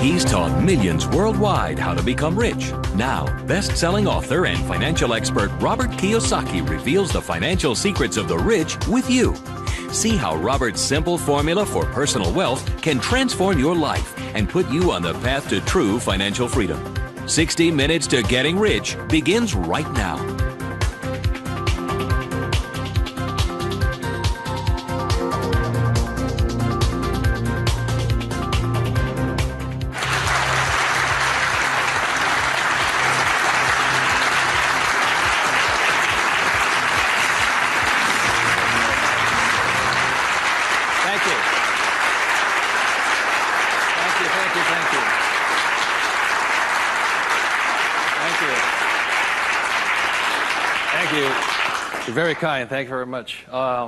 He's taught millions worldwide how to become rich. Now, best-selling author and financial expert Robert Kiyosaki reveals the financial secrets of the rich with you. See how Robert's simple formula for personal wealth can transform your life and put you on the path to true financial freedom. 60 Minutes to Getting Rich begins right now. You're very kind. Thank you very much.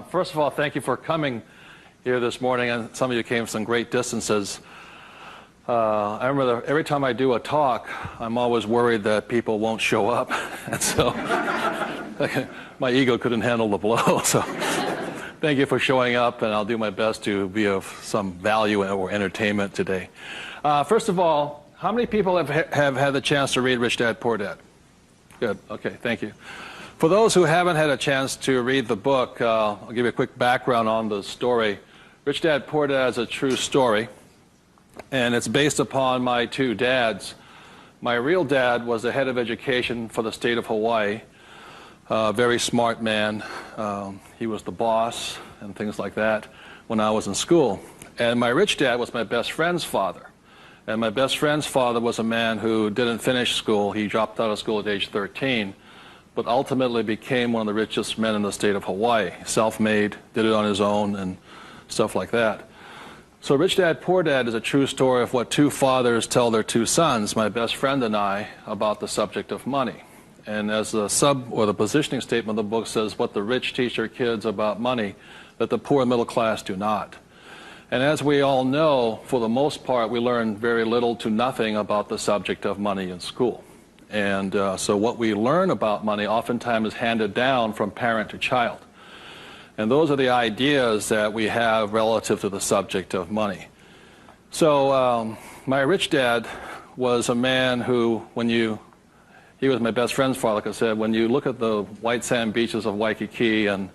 First of all, thank you for coming here this morning, and some of you came some great distances. I remember that every time I do a talk, I'm always worried that people won't show up, and so my ego couldn't handle the blow. So thank you for showing up, and I'll do my best to be of some value or entertainment today. First of all, how many people have had the chance to read Rich Dad, Poor Dad? Good. Okay, thank you. For those who haven't had a chance to read the book, I'll give you a quick background on the story. Rich Dad, Poor Dad is a true story, and it's based upon my two dads. My real dad was the head of education for the state of Hawaii, a very smart man. He was the boss and things like that when I was in school. And my rich dad was my best friend's father. And my best friend's father was a man who didn't finish school. He dropped out of school at age 13. But ultimately became one of the richest men in the state of Hawaii. Self-made, did it on his own, and stuff like that. So Rich Dad, Poor Dad is a true story of what two fathers tell their two sons, my best friend and I, about the subject of money. And as the the positioning statement of the book says, what the rich teach their kids about money, that the poor and middle class do not. And as we all know, for the most part, we learn very little to nothing about the subject of money in school. And so what we learn about money oftentimes is handed down from parent to child. And those are the ideas that we have relative to the subject of money. So my rich dad was a man who, he was my best friend's father, like I said, when you look at the white sand beaches of Waikiki and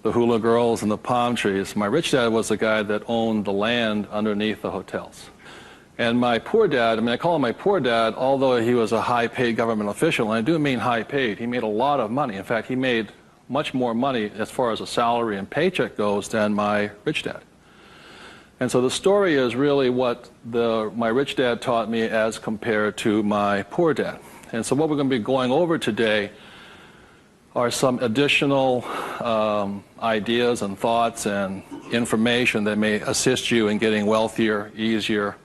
the hula girls and the palm trees, my rich dad was the guy that owned the land underneath the hotels. And my poor dad, I call him my poor dad, although he was a high-paid government official, and I do mean high-paid. He made a lot of money. In fact, he made much more money as far as a salary and paycheck goes than my rich dad. And so the story is really what my rich dad taught me as compared to my poor dad. And so what we're going to be going over today are some additional ideas and thoughts and information that may assist you in getting wealthier, easier,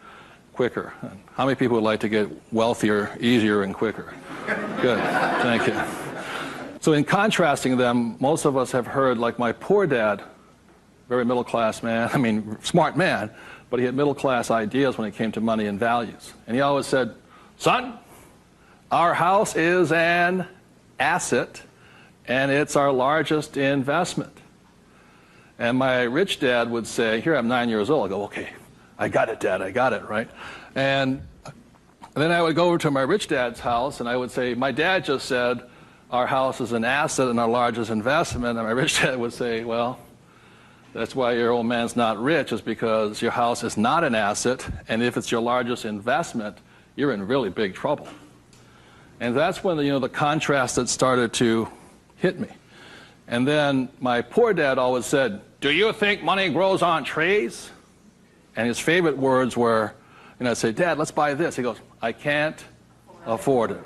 quicker. How many people would like to get wealthier, easier, and quicker? Good, thank you. So in contrasting them, most of us have heard, like my poor dad, very middle-class man, smart man, but he had middle-class ideas when it came to money and values. And he always said, son, our house is an asset, and it's our largest investment. And my rich dad would say, here I'm 9 years old, I go, okay, I got it, Dad, I got it, right? And then I would go over to my rich dad's house, and I would say, my dad just said, our house is an asset and our largest investment. And my rich dad would say, well, that's why your old man's not rich, is because your house is not an asset, and if it's your largest investment, you're in really big trouble. And that's when the contrast that started to hit me. And then my poor dad always said, do you think money grows on trees? And his favorite words were, I'd say, Dad, let's buy this. He goes, I can't afford it.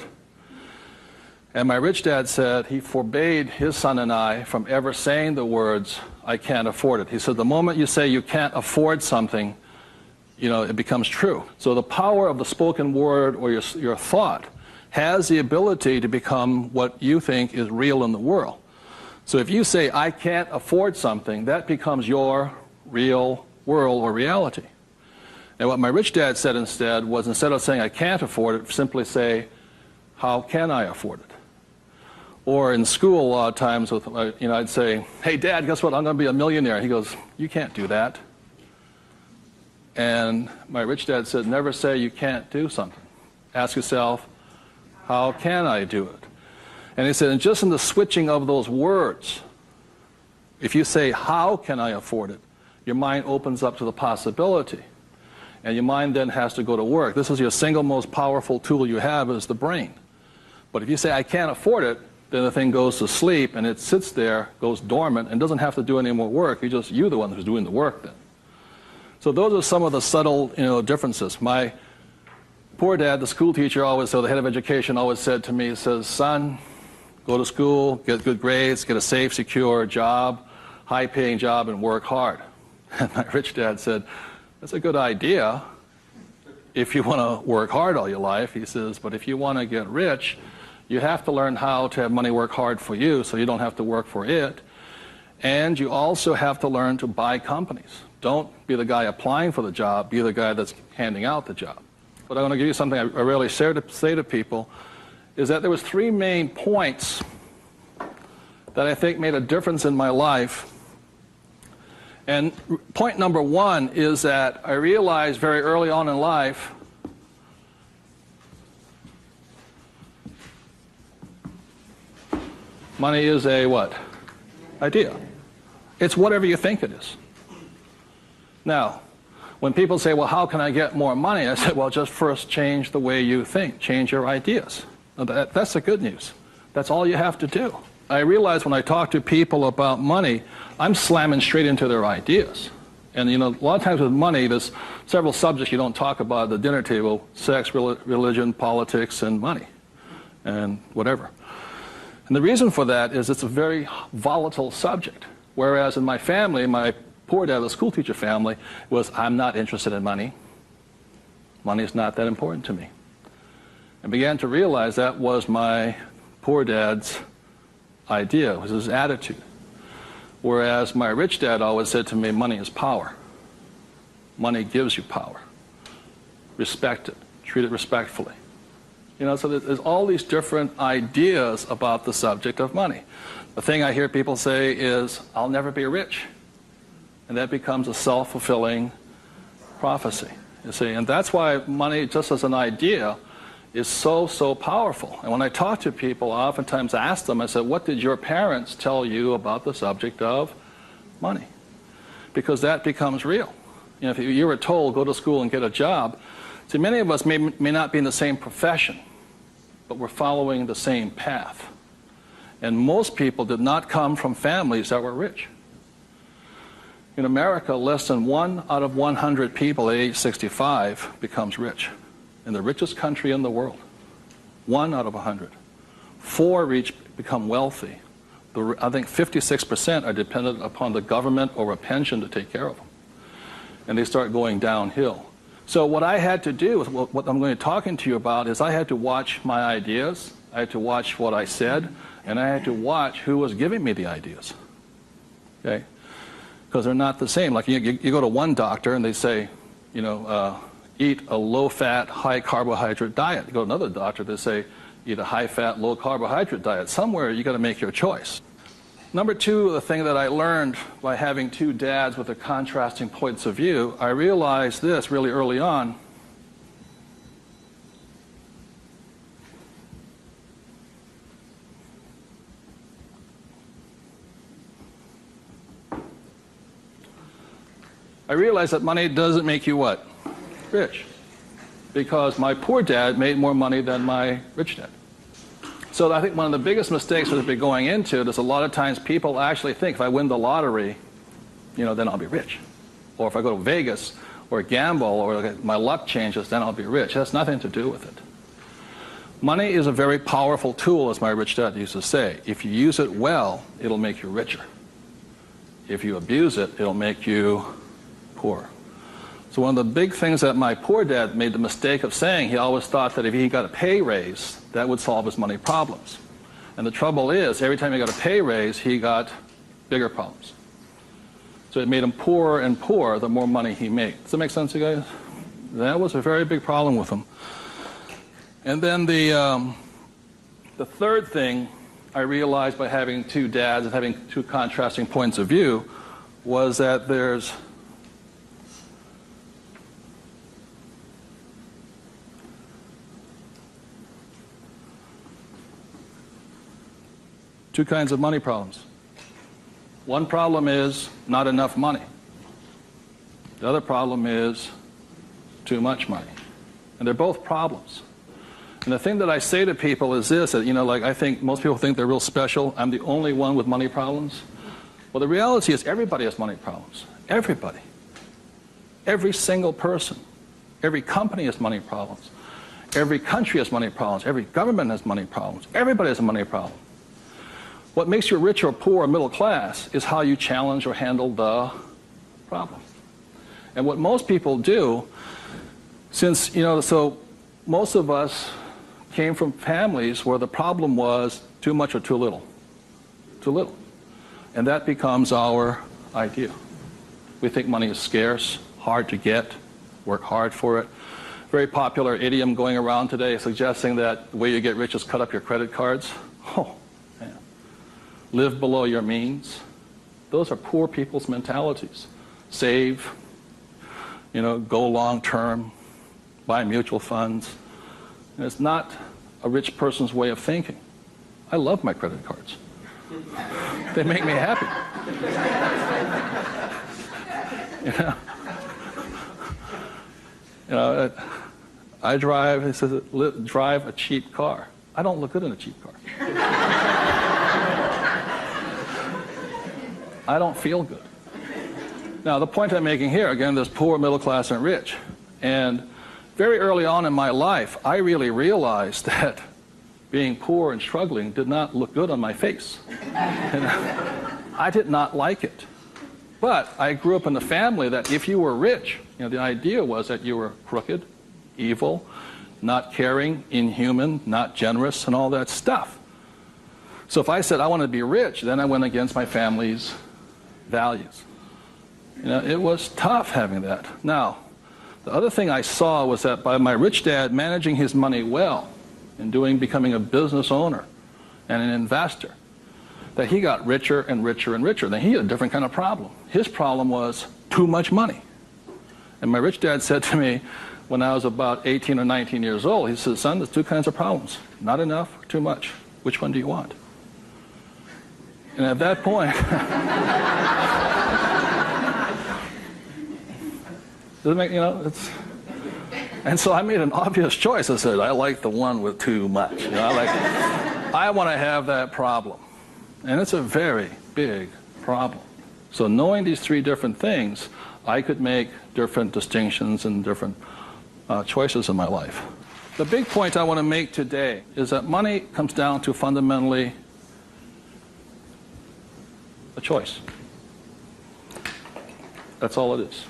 And my rich dad said he forbade his son and I from ever saying the words, I can't afford it. He said, the moment you say you can't afford something, it becomes true. So the power of the spoken word or your thought has the ability to become what you think is real in the world. So if you say, I can't afford something, that becomes your real world or reality. And what my rich dad said instead was, instead of saying I can't afford it, simply say, how can I afford it? Or in school a lot of times, I'd say, hey Dad, guess what, I'm going to be a millionaire. He goes, you can't do that. And my rich dad said, never say you can't do something. Ask yourself, how can I do it? And he said, and just in the switching of those words, if you say, how can I afford it, your mind opens up to the possibility. And your mind then has to go to work. This is your single most powerful tool you have, is the brain. But if you say, I can't afford it, then the thing goes to sleep and it sits there, goes dormant, and doesn't have to do any more work. You're the one who's doing the work then. So those are some of the subtle, differences. My poor dad, the school teacher, the head of education, always said to me, he says, son, go to school, get good grades, get a safe, secure job, high-paying job, and work hard. And my rich dad said, that's a good idea if you want to work hard all your life. He says, but if you want to get rich, you have to learn how to have money work hard for you so you don't have to work for it. And you also have to learn to buy companies. Don't be the guy applying for the job, be the guy that's handing out the job. But I want to give you something I rarely say to people, is that there was 3 main points that I think made a difference in my life. And point number 1 is that I realized very early on in life money is a what? Idea. It's whatever you think it is. Now, when people say, well, how can I get more money? I said, well, just first change the way you think. Change your ideas. That's the good news. That's all you have to do. I realize when I talk to people about money, I'm slamming straight into their ideas. And, a lot of times with money, there's several subjects you don't talk about at the dinner table: sex, religion, politics, and money, and whatever. And the reason for that is it's a very volatile subject. Whereas in my family, my poor dad, the school teacher family, was, I'm not interested in money. Money is not that important to me. And began to realize that was my poor dad's idea, was his attitude. Whereas my rich dad always said to me, money is power. Money gives you power. Respect it. Treat it respectfully. So there's all these different ideas about the subject of money. The thing I hear people say is, I'll never be rich. And that becomes a self-fulfilling prophecy, you see. And that's why money, just as an idea, is so, so powerful. And when I talk to people, I oftentimes ask them, I said, what did your parents tell you about the subject of money? Because that becomes real. If you were told, go to school and get a job, see, many of us may not be in the same profession, but we're following the same path. And most people did not come from families that were rich. In America, less than 1 out of 100 people at age 65 becomes rich. In the richest country in the world. 1 out of 100. 4 become wealthy. I think 56% are dependent upon the government or a pension to take care of them. And they start going downhill. So what I had to do, what I'm going to be talking to you about, is I had to watch my ideas, I had to watch what I said, and I had to watch who was giving me the ideas. Okay? Because they're not the same. Like you go to one doctor and they say, eat a low-fat, high-carbohydrate diet. You go to another doctor, they say, eat a high-fat, low-carbohydrate diet. Somewhere you got to make your choice. Number 2, the thing that I learned by having 2 dads with their contrasting points of view, I realized this really early on. I realized that money doesn't make you what? Rich. Because my poor dad made more money than my rich dad. So I think one of the biggest mistakes we've been going into is a lot of times people actually think if I win the lottery, then I'll be rich. Or if I go to Vegas or gamble or my luck changes, then I'll be rich. It has nothing to do with it. Money is a very powerful tool, as my rich dad used to say. If you use it well, it'll make you richer. If you abuse it, it'll make you poor. So one of the big things that my poor dad made the mistake of saying, he always thought that if he got a pay raise, that would solve his money problems. And the trouble is, every time he got a pay raise, he got bigger problems. So it made him poorer and poorer the more money he made. Does that make sense, you guys? That was a very big problem with him. And then the third thing I realized by having 2 dads and having 2 contrasting points of view was that there's Two kinds of money problems. One problem is not enough money. The other problem is too much money. And they're both problems. And the thing that I say to people is this, that, like I think most people think they're real special. I'm the only one with money problems. Well, the reality is everybody has money problems. Everybody. Every single person. Every company has money problems. Every country has money problems. Every government has money problems. Everybody has a money problem. What makes you rich or poor or middle class is how you challenge or handle the problem. And what most people do, since, so most of us came from families where the problem was too much or too little. Too little. And that becomes our idea. We think money is scarce, hard to get, work hard for it. Very popular idiom going around today suggesting that the way you get rich is cut up your credit cards. Oh, man. Live below your means. Those are poor people's mentalities. Save, go long term, buy mutual funds. And it's not a rich person's way of thinking. I love my credit cards. They make me happy. I drive, it says, drive a cheap car. I don't look good in a cheap car. I don't feel good. Now, the point I'm making here, again, there's poor, middle class, and rich. And very early on in my life, I really realized that being poor and struggling did not look good on my face. And I did not like it. But I grew up in a family that if you were rich, the idea was that you were crooked, evil, not caring, inhuman, not generous, and all that stuff. So if I said I want to be rich, then I went against my family's values. It was tough having that. Now, the other thing I saw was that by my rich dad managing his money well and becoming a business owner and an investor, that he got richer and richer and richer. Then he had a different kind of problem. His problem was too much money. And my rich dad said to me when I was about 18 or 19 years old, he said, son, there's two kinds of problems. Not enough or too much. Which one do you want? And at that point, does it make, and so I made an obvious choice. I said, I like the one with too much. I want to have that problem. And it's a very big problem. So knowing these three different things, I could make different distinctions and different choices in my life. The big point I want to make today is that money comes down to fundamentally a choice. That's all it is.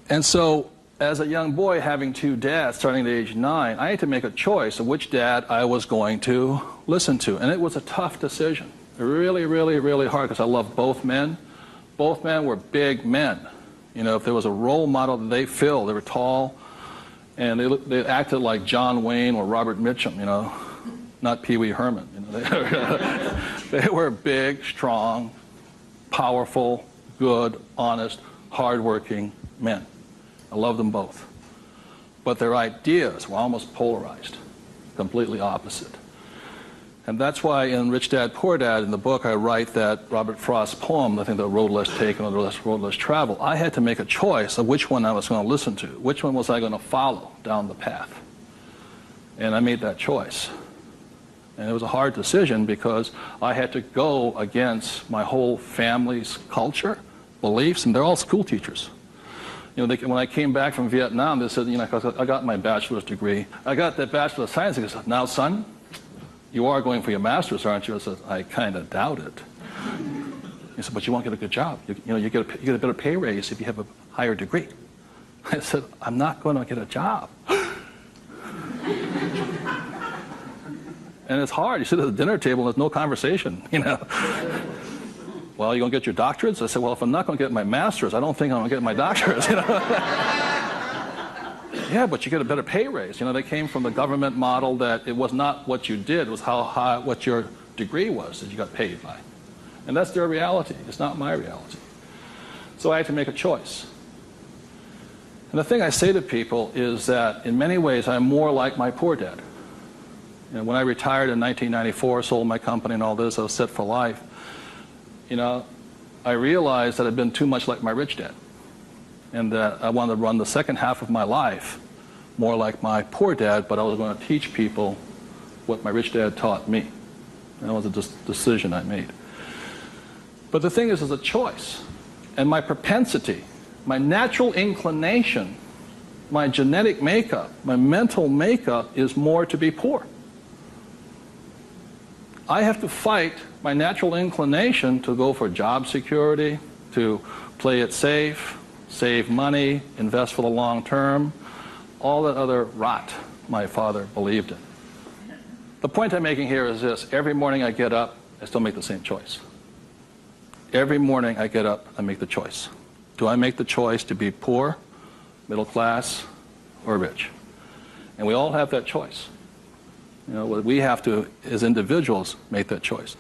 And so, as a young boy having two dads starting at age 9, I had to make a choice of which dad I was going to listen to. And it was a tough decision. Really, really, really hard because I loved both men. Both men were big men. If there was a role model that they filled, they were tall, and they acted like John Wayne or Robert Mitchum, not Pee Wee Herman. They were big, strong, powerful, good, honest, hardworking men. I love them both. But their ideas were almost polarized, completely opposite. And that's why in Rich Dad, Poor Dad, in the book, I write that Robert Frost's poem, I think The Road Less Taken or The Road Less Traveled, I had to make a choice of which one I was going to listen to. Which one was I going to follow down the path? And I made that choice. And it was a hard decision because I had to go against my whole family's culture, beliefs, and they're all school teachers. When I came back from Vietnam, they said, because I got my bachelor's degree. I got that Bachelor of Science. They said, now, son, you are going for your master's, aren't you? I said, I kind of doubt it. He said, but you won't get a good job. You get a better pay raise if you have a higher degree. I said, I'm not going to get a job. And it's hard. You sit at the dinner table and there's no conversation, Well, you going to get your doctorates? I said, well, if I'm not going to get my master's, I don't think I'm going to get my doctorates, Yeah, but you get a better pay raise. They came from the government model that it was not what you did, it was how high, what your degree was that you got paid by. And that's their reality. It's not my reality. So I had to make a choice. And the thing I say to people is that in many ways I'm more like my poor dad. You know, when I retired in 1994, sold my company and all this, I was set for life. You know, I realized that I'd been too much like my rich dad, and that I wanted to run the second half of my life more like my poor dad, but I was going to teach people what my rich dad taught me. And that was a decision I made. But the thing is, it's a choice. And my propensity, my natural inclination, my genetic makeup, my mental makeup is more to be poor. I have to fight my natural inclination to go for job security, to play it safe, save money, invest for the long term, all that other rot my father believed in. The point I'm making here is this: every morning I get up, I still make the same choice. Every morning I get up, I make the choice. Do I make the choice to be poor, middle class, or rich? And we all have that choice. You know, we have to, as individuals, make that choice.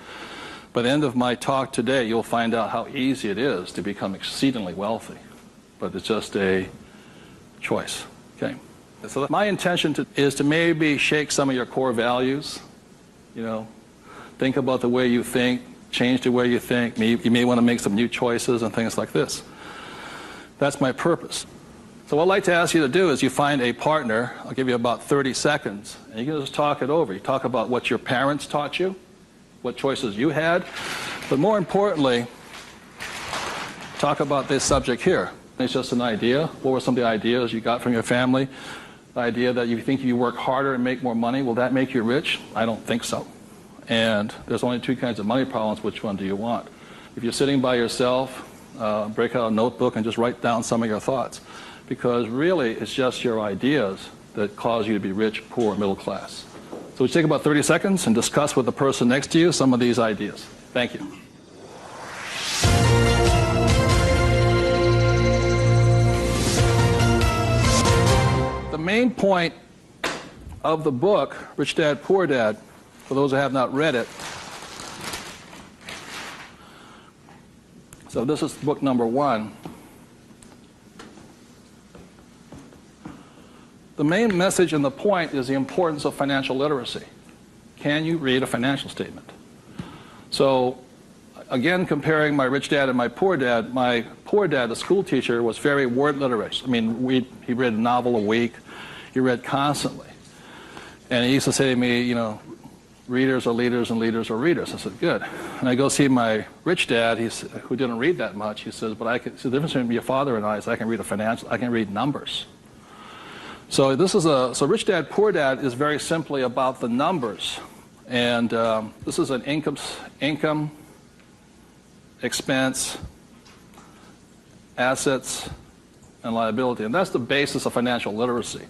By the end of my talk today, you'll find out how easy it is to become exceedingly wealthy. But it's just a choice. Okay? So my intention is to maybe shake some of your core values. You know, think about the way you think, change the way you think. You may want to make some new choices and things like this. That's my purpose. So what I'd like to ask you to do is you find a partner. I'll give you about 30 seconds, and you can just talk it over. You talk about what your parents taught you, what choices you had, but more importantly, talk about this subject here. It's just an idea. What were some of the ideas you got from your family? The idea that you think you work harder and make more money, will that make you rich? I don't think so. And there's only two kinds of money problems. Which one do you want? If you're sitting by yourself, break out a notebook and just write down some of your thoughts. Because really, it's just your ideas that cause you to be rich, poor, middle class. So we take about 30 seconds and discuss with the person next to you some of these ideas. Thank you. The main point of the book, Rich Dad, Poor Dad, for those who have not read it, so this is book number 1. The main message and the point is the importance of financial literacy. Can you read a financial statement? So, again, comparing my rich dad and my poor dad, the school teacher, was very word literate. I mean, he read a novel a week. He read constantly. And he used to say to me, you know, readers are leaders and leaders are readers. I said, good. And I go see my rich dad, who didn't read that much. He says, but the difference between your father and I is I can read numbers. So so Rich Dad, Poor Dad is very simply about the numbers. And this is an income, expense, assets, and liability. And that's the basis of financial literacy,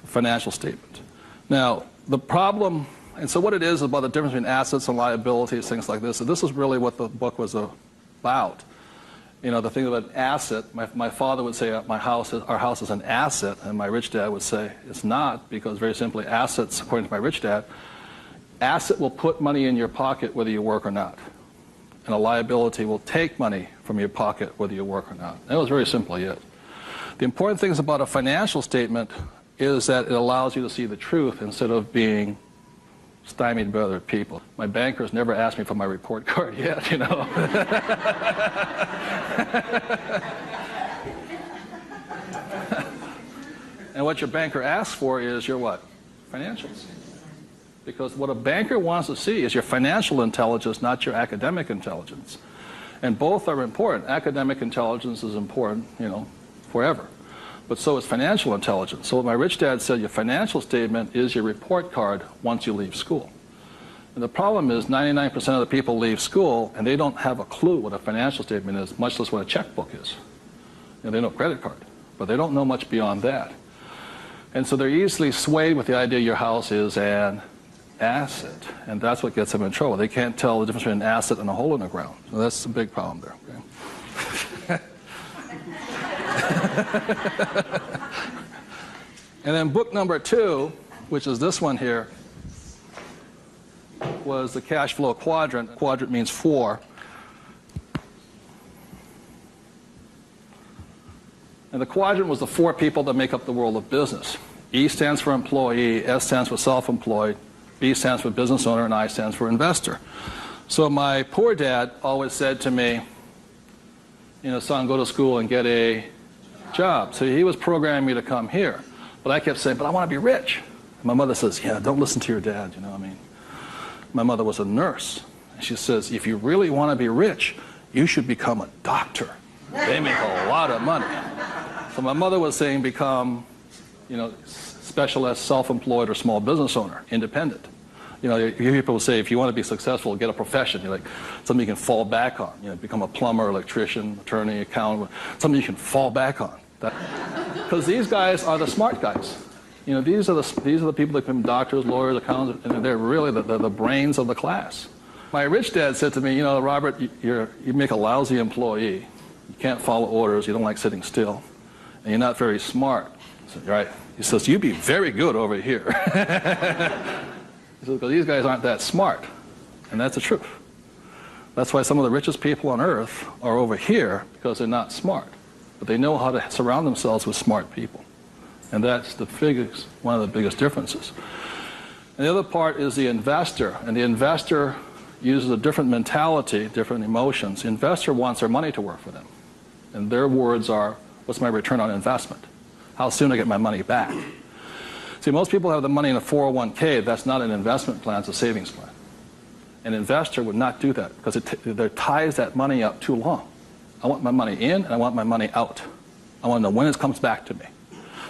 financial statement. Now, the problem, and so what it is about the difference between assets and liabilities, things like this, and this is really what the book was about. You know, the thing about an asset, my father would say our house is an asset, and my rich dad would say it's not, because very simply assets, according to my rich dad, asset will put money in your pocket whether you work or not. And a liability will take money from your pocket whether you work or not. That was very simply it. The important things about a financial statement is that it allows you to see the truth instead of being stymied by other people. My bankers never asked me for my report card yet, you know. And what your banker asks for is your what? Financials. Because what a banker wants to see is your financial intelligence, not your academic intelligence. And both are important. Academic intelligence is important, you know, forever. But so is financial intelligence. So what my rich dad said, your financial statement is your report card once you leave school. And the problem is 99% of the people leave school and they don't have a clue what a financial statement is, much less what a checkbook is. You know, they know credit card, but they don't know much beyond that. And so they're easily swayed with the idea your house is an asset, and that's what gets them in trouble. They can't tell the difference between an asset and a hole in the ground. So that's a big problem there. Okay? And then book number 2, which is this one here, was the cash flow quadrant. Quadrant means 4. And the quadrant was the 4 people that make up the world of business. E stands for employee, S stands for self-employed, B stands for business owner, and I stands for investor. So my poor dad always said to me, son, go to school and get a job. So he was programming me to come here. But I kept saying, but I want to be rich. And my mother says, yeah, don't listen to your dad, My mother was a nurse. And she says, if you really want to be rich, you should become a doctor. They make a lot of money. So my mother was saying become, specialist, self-employed, or small business owner, independent. You hear people say, if you want to be successful, get a profession. Something you can fall back on. Become a plumber, electrician, attorney, accountant, something you can fall back on. Because these guys are the smart guys. These are the people that become doctors, lawyers, accountants, and they're really the brains of the class. My rich dad said to me, Robert, you make a lousy employee. You can't follow orders. You don't like sitting still. And you're not very smart. I said, right. He says, you'd be very good over here. He says, because these guys aren't that smart. And that's the truth. That's why some of the richest people on earth are over here, because they're not smart. But they know how to surround themselves with smart people. And that's one of the biggest differences. And the other part is the investor. And the investor uses a different mentality, different emotions. The investor wants their money to work for them. And their words are, what's my return on investment? How soon do I get my money back? See, most people have the money in a 401k. That's not an investment plan, it's a savings plan. An investor would not do that because it ties that money up too long. I want my money in and I want my money out. I want to know when it comes back to me.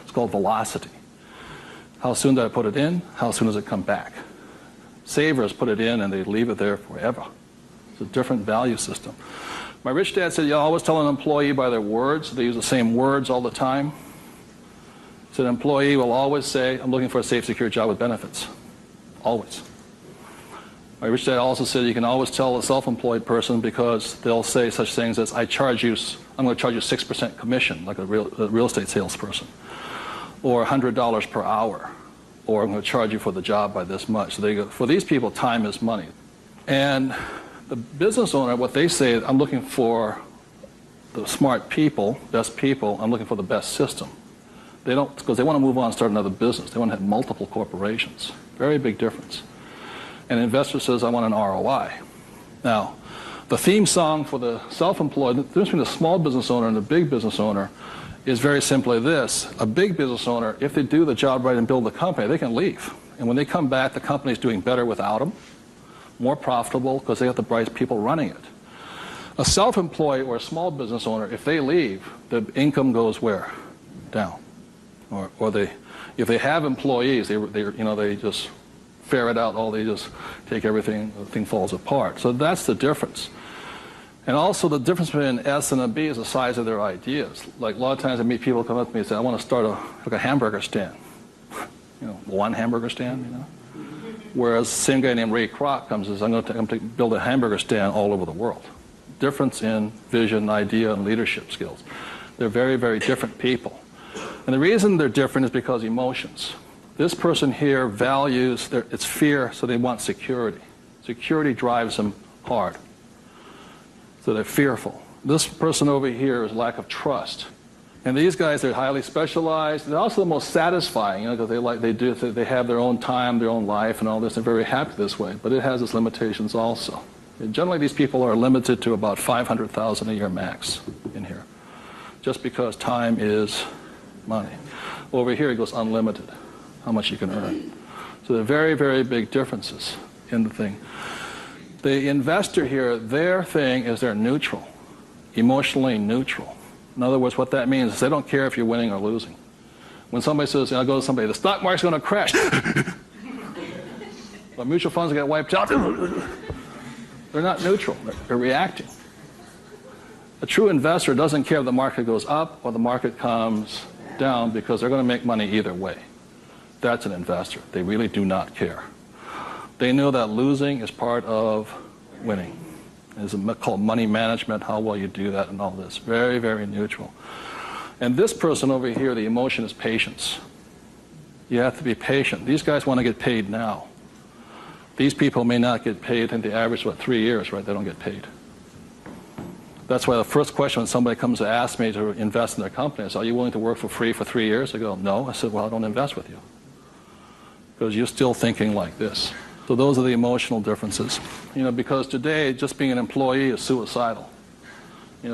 It's called velocity. How soon do I put it in? How soon does it come back? Savers put it in and they leave it there forever. It's a different value system. My rich dad said, you always tell an employee by their words. They use the same words all the time. He said, an employee will always say, I'm looking for a safe, secure job with benefits. Always. My rich dad also said you can always tell a self-employed person because they'll say such things as, I'm going to charge you 6% commission, like a real estate salesperson, or $100 per hour, or I'm going to charge you for the job by this much. So they go, for these people, time is money. And the business owner, what they say, I'm looking for the smart people, best people, I'm looking for the best system. They don't, because they want to move on and start another business. They want to have multiple corporations. Very big difference. And an investor says, I want an ROI. Now, the theme song for the self-employed, the difference between the small business owner and the big business owner is very simply this. A big business owner, if they do the job right and build the company, they can leave. And when they come back, the company's doing better without them, more profitable because they have the bright people running it. A self-employed or a small business owner, if they leave, the income goes where? Down. Or if they have employees, they just ferret out they just take everything, the thing falls apart. So that's the difference. And also the difference between an S and a B is the size of their ideas. Like a lot of times I meet people come up to me and say, I want to start a hamburger stand. One hamburger stand, Whereas the same guy named Ray Kroc comes and says, I'm going to build a hamburger stand all over the world. Difference in vision, idea, and leadership skills. They're very, very different people. And the reason they're different is because emotions. This person here values, it's fear, so they want security. Security drives them hard. So they're fearful. This person over here is lack of trust. And these guys, they're highly specialized. They're also the most satisfying, because they have their own time, their own life, and all this. They're very happy this way, but it has its limitations also. And generally, these people are limited to about $500,000 a year max in here, just because time is money. Over here, it goes unlimited, how much you can earn. So there are very, very big differences in the thing. The investor here, their thing is they're neutral, emotionally neutral. In other words, what that means is they don't care if you're winning or losing. When somebody says, I go to somebody, the stock market's going to crash. The mutual funds get wiped out. They're not neutral. They're reacting. A true investor doesn't care if the market goes up or the market comes down because they're going to make money either way. That's an investor. They really do not care. They know that losing is part of winning. It's called money management, how well you do that and all this. Very, very neutral. And this person over here, the emotion is patience. You have to be patient. These guys want to get paid now. These people may not get paid, I think the average is 3 years, right? They don't get paid. That's why the first question when somebody comes to ask me to invest in their company is, are you willing to work for free for 3 years? I go, no. I said, well, I don't invest with you. Because you're still thinking like this. So those are the emotional differences. Because today, just being an employee is suicidal.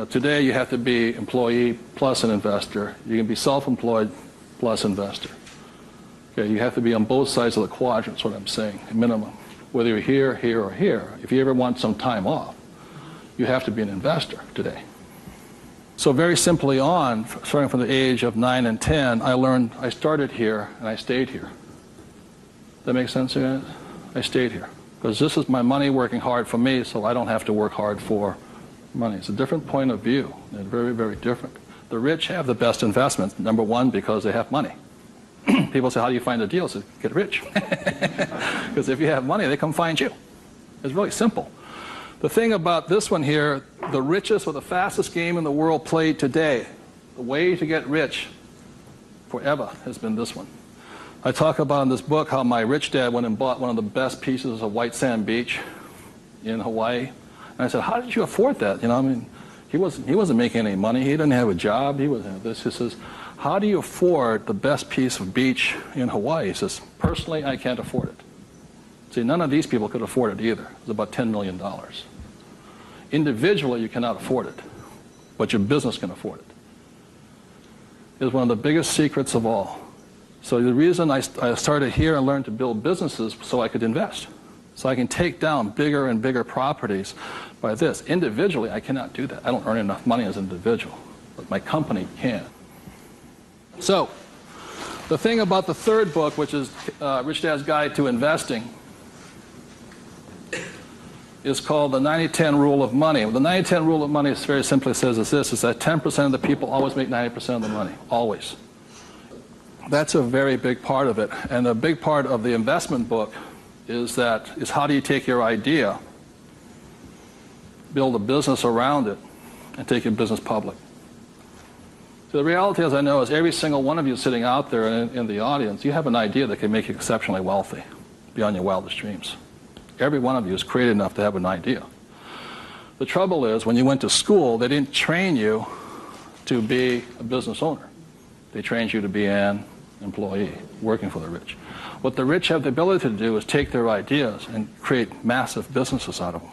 Today you have to be employee plus an investor. You can be self-employed plus investor. Okay, you have to be on both sides of the quadrant, is what I'm saying, at minimum. Whether you're here, here, or here. If you ever want some time off, you have to be an investor today. So very simply on, starting from the age of 9 and 10, I started here and I stayed here. That makes sense to you guys? I stayed here. Because this is my money working hard for me, so I don't have to work hard for money. It's a different point of view. They're very, very different. The rich have the best investments, number one, because they have money. People say, how do you find a deal? I say, get rich. Because if you have money, they come find you. It's really simple. The thing about this one here, the richest or the fastest game in the world played today, the way to get rich forever has been this one. I talk about in this book how my rich dad went and bought one of the best pieces of white sand beach in Hawaii. And I said, how did you afford that? He wasn't making any money. He didn't have a job. He wasn't this. He says, how do you afford the best piece of beach in Hawaii? He says, personally, I can't afford it. See, none of these people could afford it either. It was about $10 million. Individually, you cannot afford it, but your business can afford it. It's one of the biggest secrets of all. So the reason I started here and learned to build businesses so I could invest. So I can take down bigger and bigger properties by this. Individually, I cannot do that. I don't earn enough money as an individual, but my company can. So the thing about the third book, which is Rich Dad's Guide to Investing, is called the 90-10 Rule of Money. Well, the 90-10 Rule of Money very simply says is this, is that 10% of the people always make 90% of the money, always. That's a very big part of it. And a big part of the investment book is how do you take your idea, build a business around it, and take your business public. So the reality, as I know, is every single one of you sitting out there in the audience, you have an idea that can make you exceptionally wealthy beyond your wildest dreams. Every one of you is creative enough to have an idea. The trouble is, when you went to school, they didn't train you to be a business owner. They trained you to be an employee, working for the rich. What the rich have the ability to do is take their ideas and create massive businesses out of them.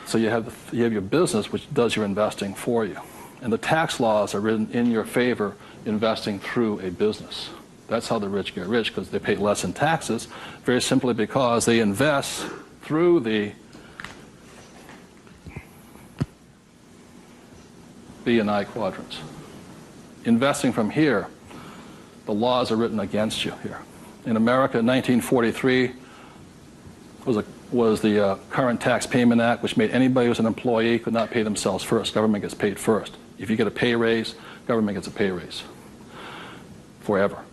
So you have your business, which does your investing for you. And the tax laws are written in your favor investing through a business. That's how the rich get rich, because they pay less in taxes, very simply because they invest through the B and I quadrants. Investing from here, the laws are written against you here. In America, 1943 was the Current Tax Payment Act, which made anybody who was an employee could not pay themselves first. Government gets paid first. If you get a pay raise, government gets a pay raise. Forever.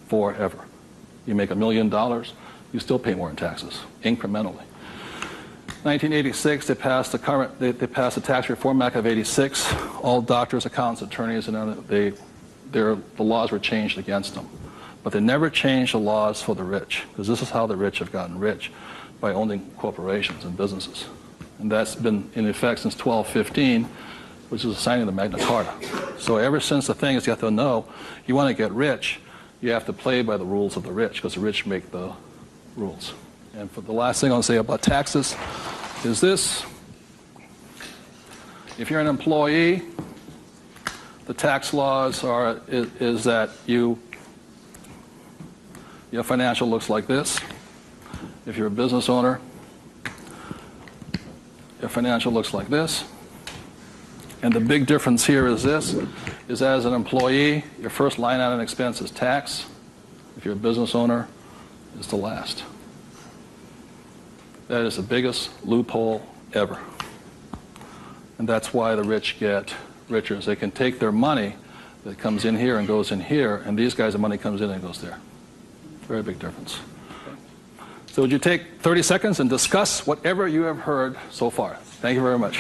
Forever. You make $1 million, you still pay more in taxes, incrementally. 1986, they passed the Tax Reform Act of '86. All doctors, accountants, attorneys, and the laws were changed against them. But they never changed the laws for the rich, because this is how the rich have gotten rich, by owning corporations and businesses. And that's been in effect since 1215, which is the signing of the Magna Carta. So ever since the thing is, you have to know, you want to get rich, you have to play by the rules of the rich, because the rich make the rules. And for the last thing I'll say about taxes is this. If you're an employee, the tax laws is that your financial looks like this. If you're a business owner, your financial looks like this. And the big difference here is this, is as an employee, your first line item expense is tax. If you're a business owner, it's the last. That is the biggest loophole ever. And that's why the rich get richer. They can take their money that comes in here and goes in here, and these guys, the money comes in and goes there. Very big difference. So would you take 30 seconds and discuss whatever you have heard so far? Thank you very much.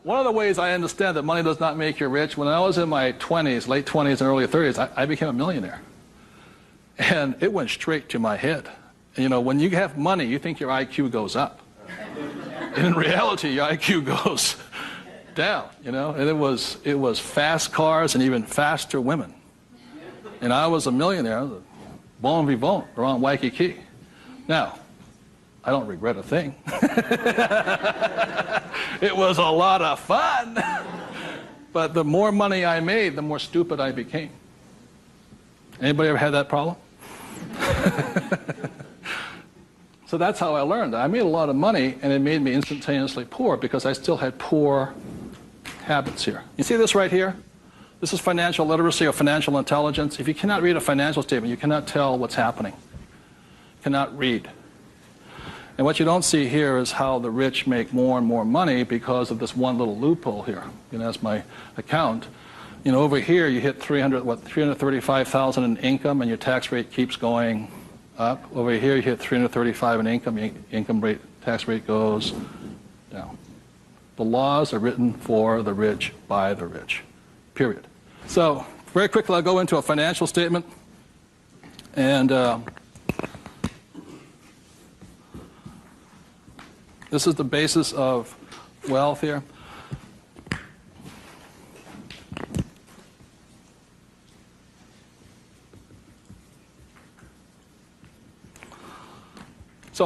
One of the ways I understand that money does not make you rich, when I was in my 20s, late 20s and early 30s, I became a millionaire. And it went straight to my head. And, you know, when you have money, you think your IQ goes up. And in reality, your IQ goes down, you know. And it was fast cars and even faster women. And I was a millionaire. I was a bon vivant around Waikiki. Now, I don't regret a thing. It was a lot of fun. But the more money I made, the more stupid I became. Anybody ever had that problem? So that's how I learned. I made a lot of money, and it made me instantaneously poor because I still had poor habits here. You see this right here? This is financial literacy or financial intelligence. If you cannot read a financial statement, you cannot tell what's happening. You cannot read. And what you don't see here is how the rich make more and more money because of this one little loophole here. You know, that's my account. You know, over here you hit 335,000 in income, and your tax rate keeps going up. Over here you hit 335 in income rate, tax rate goes down. The laws are written for the rich by the rich. Period. So very quickly, I'll go into a financial statement, and this is the basis of wealth here. So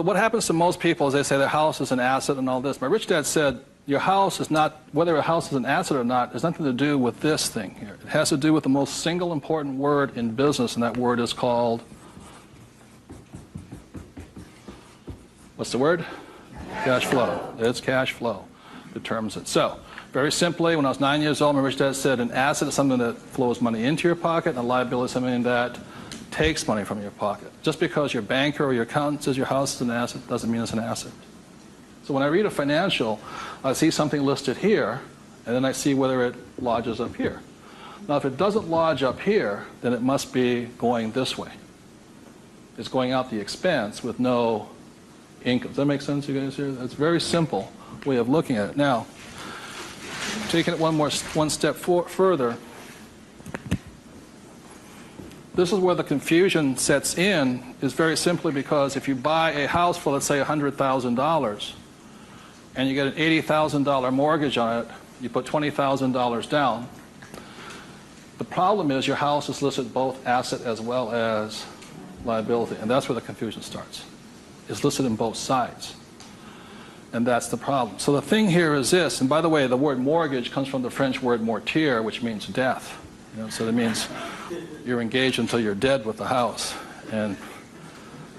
what happens to most people is they say their house is an asset and all this. My rich dad said, your house is not, whether a house is an asset or not, has nothing to do with this thing here. It has to do with the most single important word in business, and that word is called, what's the word? Cash flow. It's cash flow determines it. So, very simply, when I was 9 years old, my rich dad said an asset is something that flows money into your pocket, and a liability is something that takes money from your pocket. Just because your banker or your accountant says your house is an asset doesn't mean it's an asset. So when I read a financial, I see something listed here, and then I see whether it lodges up here. Now, if it doesn't lodge up here, then it must be going this way. It's going out the expense with no income. Does that make sense, you guys here? That's a very simple way of looking at it. Now, taking it one step further, this is where the confusion sets in, is very simply because if you buy a house for, let's say, $100,000, and you get an $80,000 mortgage on it, you put $20,000 down, the problem is your house is listed both asset as well as liability, and that's where the confusion starts. It's listed in both sides, and that's the problem. So the thing here is this, and by the way, the word mortgage comes from the French word mortier, which means death. You know, so that means you're engaged until you're dead with the house, and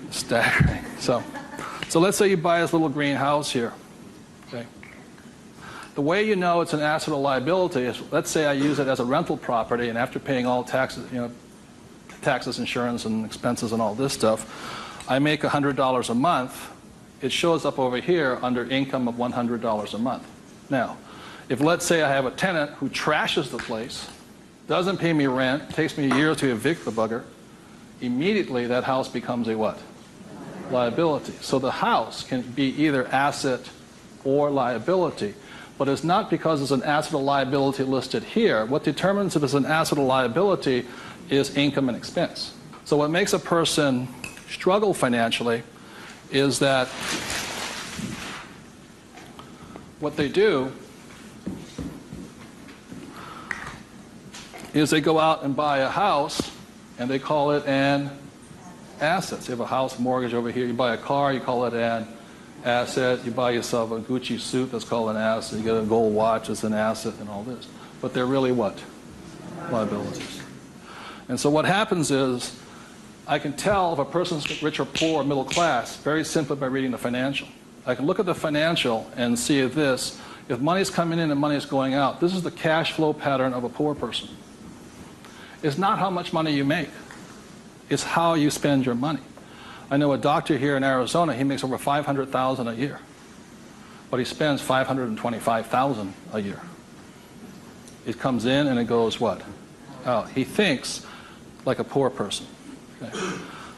staggering. So let's say you buy this little green house here. Okay. The way you know it's an asset or liability is, let's say I use it as a rental property, and after paying all taxes, you know, taxes, insurance, and expenses, and all this stuff, I make $100 a month. It shows up over here under income of $100 a month. Now, if let's say I have a tenant who trashes the place, doesn't pay me rent, takes me a year to evict the bugger, immediately that house becomes a what? Liability. So the house can be either asset or liability, but it's not because it's an asset or liability listed here. What determines if it's an asset or liability is income and expense. So what makes a person struggle financially is that what they do is they go out and buy a house, and they call it an asset. So you have a house mortgage over here. You buy a car, you call it an asset. You buy yourself a Gucci suit, that's called an asset. You get a gold watch, it's an asset, and all this. But they're really what? Liabilities. And so what happens is, I can tell if a person's rich or poor or middle class very simply by reading the financial. I can look at the financial and see this. If money's coming in and money's going out, this is the cash flow pattern of a poor person. It's not how much money you make. It's how you spend your money. I know a doctor here in Arizona, he makes over $500,000 a year. But he spends $525,000 a year. It comes in and it goes what? Out. He thinks like a poor person. Okay.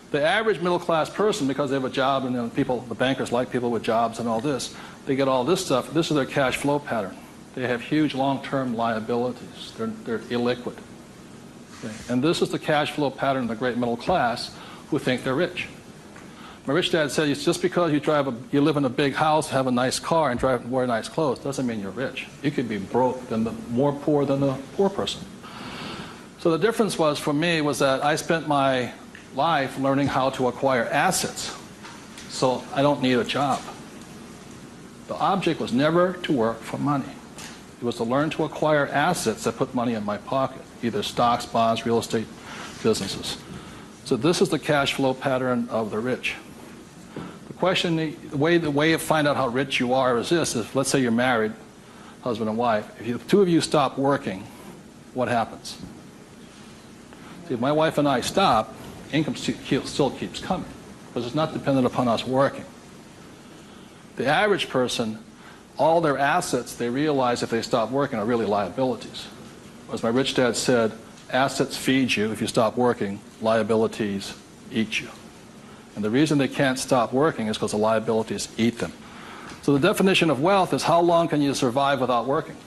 The average middle class person, because they have a job, and the bankers like people with jobs and all this, they get all this stuff. This is their cash flow pattern. They have huge long-term liabilities. They're illiquid. Okay? And this is the cash flow pattern of the great middle class who think they're rich. My rich dad said, it's just because you live in a big house, have a nice car, and wear nice clothes, doesn't mean you're rich. You could be broke, more poor than the poor person. So the difference was, for me, was that I spent my life learning how to acquire assets. So I don't need a job. The object was never to work for money. It was to learn to acquire assets that put money in my pocket, either stocks, bonds, real estate, businesses. So this is the cash flow pattern of the rich. The way to find out how rich you are is this: is let's say you're married, husband and wife. If the two of you stop working, what happens? See, if my wife and I stop, income still keeps coming, because it's not dependent upon us working. The average person, all their assets, they realize if they stop working, are really liabilities. As my rich dad said, assets feed you if you stop working, liabilities eat you. And the reason they can't stop working is because the liabilities eat them. So the definition of wealth is how long can you survive without working?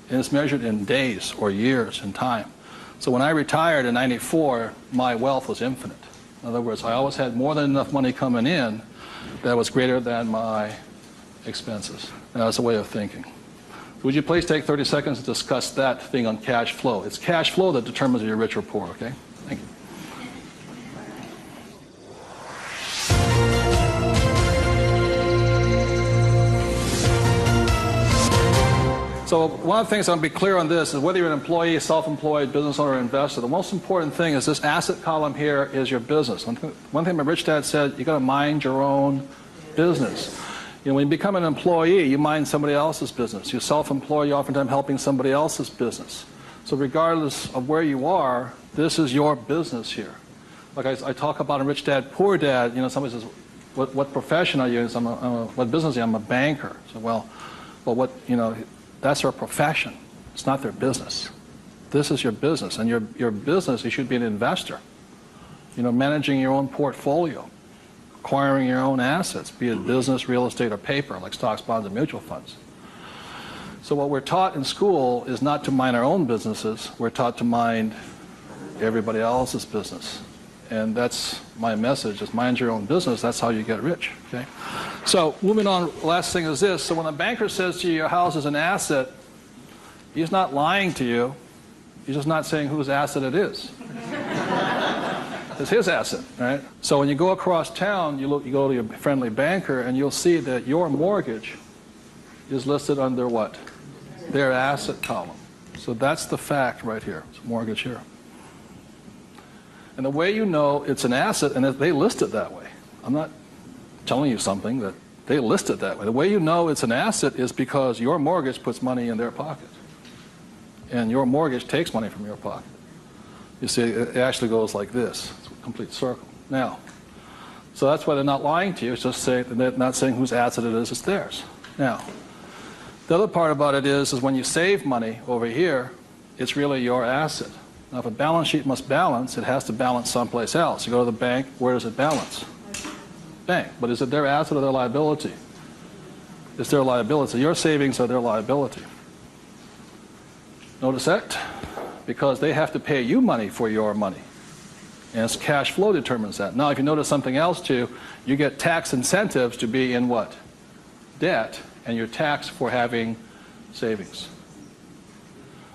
And it's measured in days or years in time. So when I retired in '94, my wealth was infinite. In other words, I always had more than enough money coming in that was greater than my expenses. And that's a way of thinking. Would you please take 30 seconds to discuss that thing on cash flow? It's cash flow that determines if you're rich or poor, okay? Thank you. So one of the things I want to be clear on this is whether you're an employee, self-employed, business owner, or investor, the most important thing is this asset column here is your business. One thing my rich dad said, you got to mind your own business. You know, when you become an employee, you mind somebody else's business. You're self-employed, you're oftentimes helping somebody else's business. So regardless of where you are, this is your business here. Like I talk about a rich dad, poor dad, you know, somebody says, what profession are you in? What business are you? I'm a banker. So, well, what, you know, that's their profession. It's not their business. This is your business. And your business, you should be an investor. You know, managing your own portfolio, acquiring your own assets, be it business, real estate, or paper, like stocks, bonds, and mutual funds. So what we're taught in school is not to mind our own businesses. We're taught to mind everybody else's business. And that's my message, is mind your own business. That's how you get rich, okay? So moving on, last thing is this. So when a banker says to you, your house is an asset, he's not lying to you. He's just not saying whose asset it is. It's his asset, right? So when you go across town, you go to your friendly banker, and you'll see that your mortgage is listed under what? Their asset column. So that's the fact right here. It's a mortgage here. And the way you know it's an asset, and they list it that way. I'm not telling you something, that they list it that way. The way you know it's an asset is because your mortgage puts money in their pocket. And your mortgage takes money from your pocket. You see, it actually goes like this. It's a complete circle. Now, so that's why they're not lying to you. It's just saying, they're not saying whose asset it is, it's theirs. Now, the other part about it is when you save money over here, it's really your asset. Now, if a balance sheet must balance, it has to balance someplace else. You go to the bank, where does it balance? Bank. But is it their asset or their liability? It's their liability. Your savings are their liability. Notice that? Because they have to pay you money for your money. And it's cash flow determines that. Now, if you notice something else too, you get tax incentives to be in what? Debt, and you're taxed for having savings.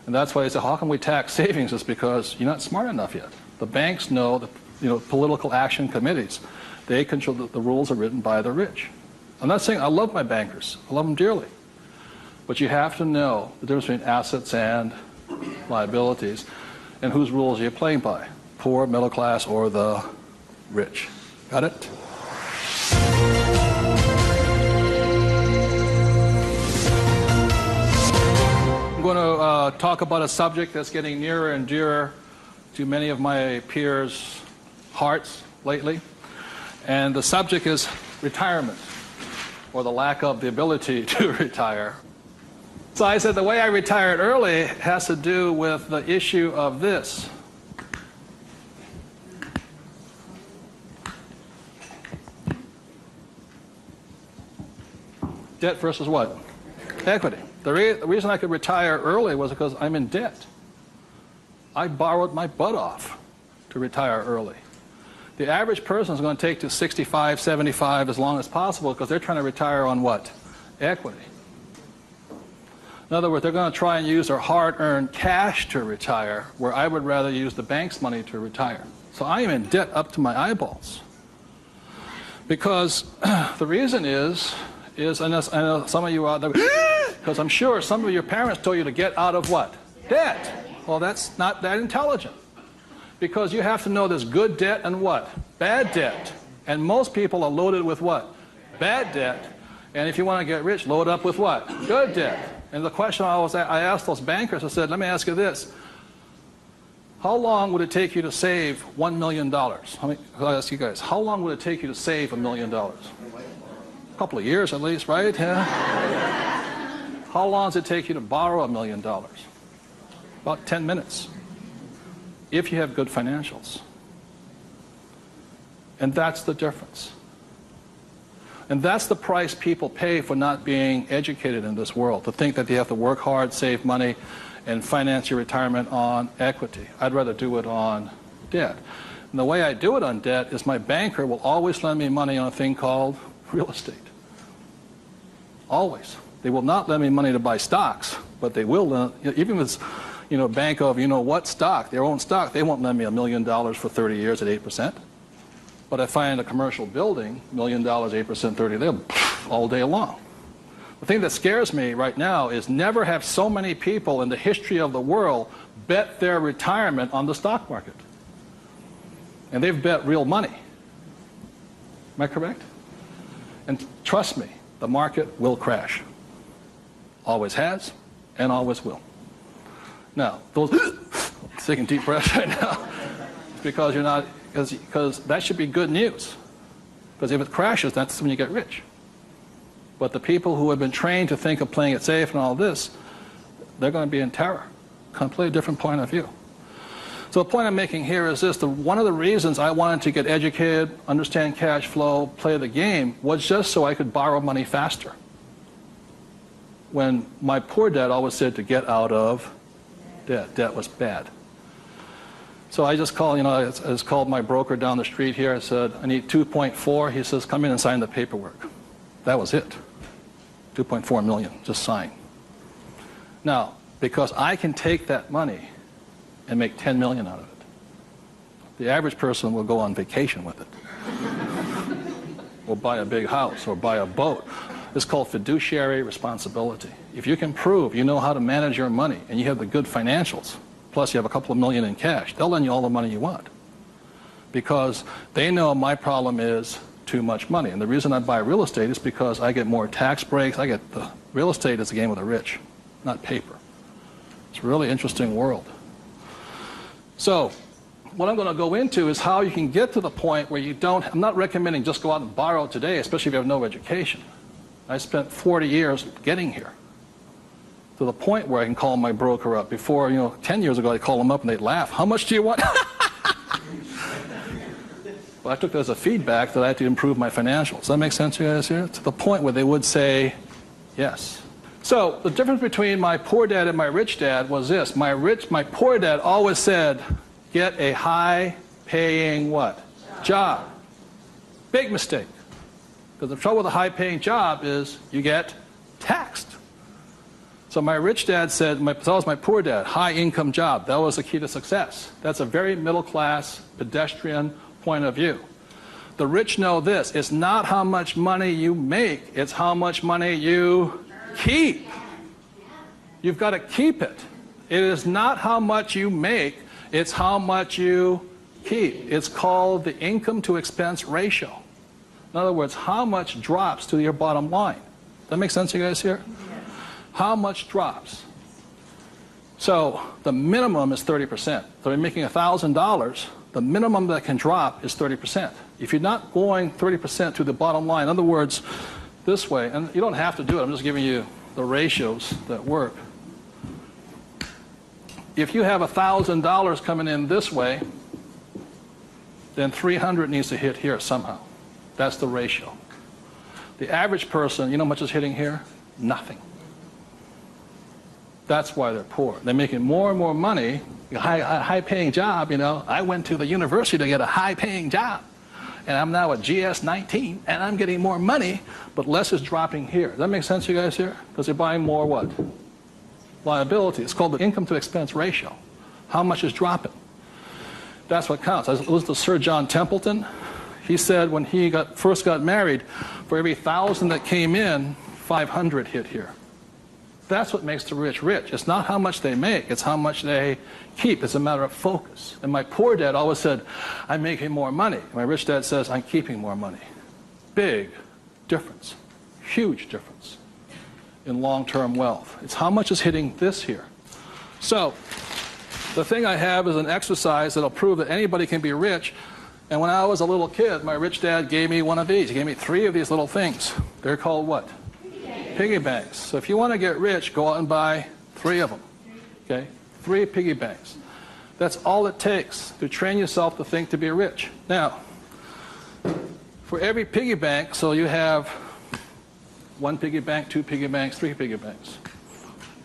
And that's why they say, how can we tax savings? It's because you're not smart enough yet. The banks know, political action committees, they control, the rules are written by the rich. I'm not saying I love my bankers. I love them dearly. But you have to know the difference between assets and liabilities, and whose rules are you playing by? Poor, middle class, or the rich? Got it? I'm going to talk about a subject that's getting nearer and dearer to many of my peers' hearts lately. And the subject is retirement, or the lack of the ability to retire. So I said the way I retired early has to do with the issue of this. Debt versus what? Equity. The reason I could retire early was because I'm in debt. I borrowed my butt off to retire early. The average person is going to take to 65, 75 as long as possible because they're trying to retire on what? Equity. In other words, they're going to try and use their hard-earned cash to retire, where I would rather use the bank's money to retire. So I am in debt up to my eyeballs. Because the reason is I know some of you out there, because I'm sure some of your parents told you to get out of what? Debt. Well, that's not that intelligent. Because you have to know there's good debt and what? Bad debt. And most people are loaded with what? Bad debt. And if you want to get rich, load up with what? Good debt. And the question I asked those bankers, I said, let me ask you this. How long would it take you to save $1 million? I'll ask you guys, how long would it take you to save $1 million? A couple of years at least, right? Yeah. How long does it take you to borrow $1 million? About 10 minutes. If you have good financials. And that's the difference. And that's the price people pay for not being educated in this world, to think that they have to work hard, save money, and finance your retirement on equity. I'd rather do it on debt. And the way I do it on debt is my banker will always lend me money on a thing called real estate. Always. They will not lend me money to buy stocks, but they will lend, even if it's, bank of, what stock, their own stock, they won't lend me $1 million for 30 years at 8%. But I find a commercial building, $1 million, 8%, 30, they're all day long. The thing that scares me right now is never have so many people in the history of the world bet their retirement on the stock market. And they've bet real money. Am I correct? And trust me, the market will crash. Always has and always will. Now, those taking deep breaths right now, because you're not, because that should be good news. Because if it crashes, that's when you get rich. But the people who have been trained to think of playing it safe and all this, they're going to be in terror. Completely different point of view. So the point I'm making here is this: one of the reasons I wanted to get educated, understand cash flow, play the game, was just so I could borrow money faster. When my poor dad always said to get out of debt. Debt was bad. So I just called, I just called my broker down the street here. I said, I need 2.4. He says, come in and sign the paperwork. That was it. 2.4 million, just sign. Now, because I can take that money and make 10 million out of it, the average person will go on vacation with it. Or buy a big house, or buy a boat. It's called fiduciary responsibility. If you can prove you know how to manage your money and you have the good financials, plus you have a couple of million in cash, they'll lend you all the money you want. Because they know my problem is too much money. And the reason I buy real estate is because I get more tax breaks. Real estate is a game of the rich, not paper. It's a really interesting world. So what I'm going to go into is how you can get to the point where you don't, I'm not recommending just go out and borrow today, especially if you have no education. I spent 40 years getting here, to the point where I can call my broker up. Before, 10 years ago, I'd call them up and they'd laugh. How much do you want? Well, I took that as a feedback that I had to improve my financials. Does that make sense to you guys here? To the point where they would say yes. So the difference between my poor dad and my rich dad was this. My poor dad always said, get a high-paying what? Job. Big mistake. Because the trouble with a high-paying job is you get taxed. So my rich dad said, that was my poor dad, high-income job. That was the key to success. That's a very middle-class, pedestrian point of view. The rich know this. It's not how much money you make. It's how much money you keep. You've got to keep it. It is not how much you make. It's how much you keep. It's called the income to expense ratio. In other words, how much drops to your bottom line. Does that make sense to you guys here? How much drops? So the minimum is 30%. So if you're making $1,000, the minimum that can drop is 30%. If you're not going 30% to the bottom line, in other words, this way, and you don't have to do it, I'm just giving you the ratios that work. If you have $1,000 coming in this way, then 300 needs to hit here somehow. That's the ratio. The average person, you know how much is hitting here? Nothing. That's why they're poor. They're making more and more money, a high-paying job, you know. I went to the university to get a high-paying job, and I'm now at GS-19, and I'm getting more money, but less is dropping here. Does that make sense, you guys, here? Because they're buying more what? Liability. It's called the income-to-expense ratio. How much is dropping? That's what counts. I listened to Sir John Templeton. He said when he first got married, for every 1,000 that came in, 500 hit here. That's what makes the rich rich. It's not how much they make, it's how much they keep. It's a matter of focus. And my poor dad always said, I'm making more money. My rich dad says, I'm keeping more money. Big difference, huge difference in long-term wealth. It's how much is hitting this here. So the thing I have is an exercise that'll prove that anybody can be rich. And when I was a little kid, my rich dad gave me one of these. He gave me 3 of these little things. They're called what? Piggy banks. So if you want to get rich, go out and buy 3 of them. Okay? 3 piggy banks. That's all it takes to train yourself to think to be rich. Now, for every piggy bank, so you have 1 piggy bank, 2 piggy banks, 3 piggy banks.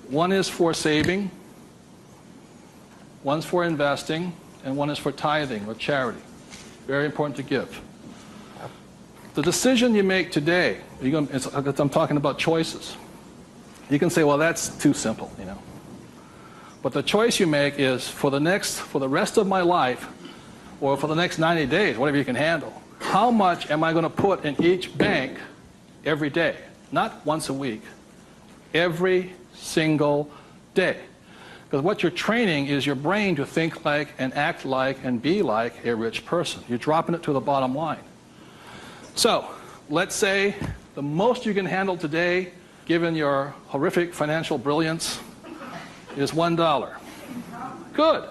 1 is for saving, 1's for investing, and 1 is for tithing or charity. Very important to give. The decision you make today, I'm talking about choices. You can say, well, that's too simple, you know. But the choice you make is for the rest of my life, or for the next 90 days, whatever you can handle, how much am I going to put in each bank every day? Not once a week, every single day. Because what you're training is your brain to think like and act like and be like a rich person. You're dropping it to the bottom line. So, let's say the most you can handle today, given your horrific financial brilliance, is $1. Good.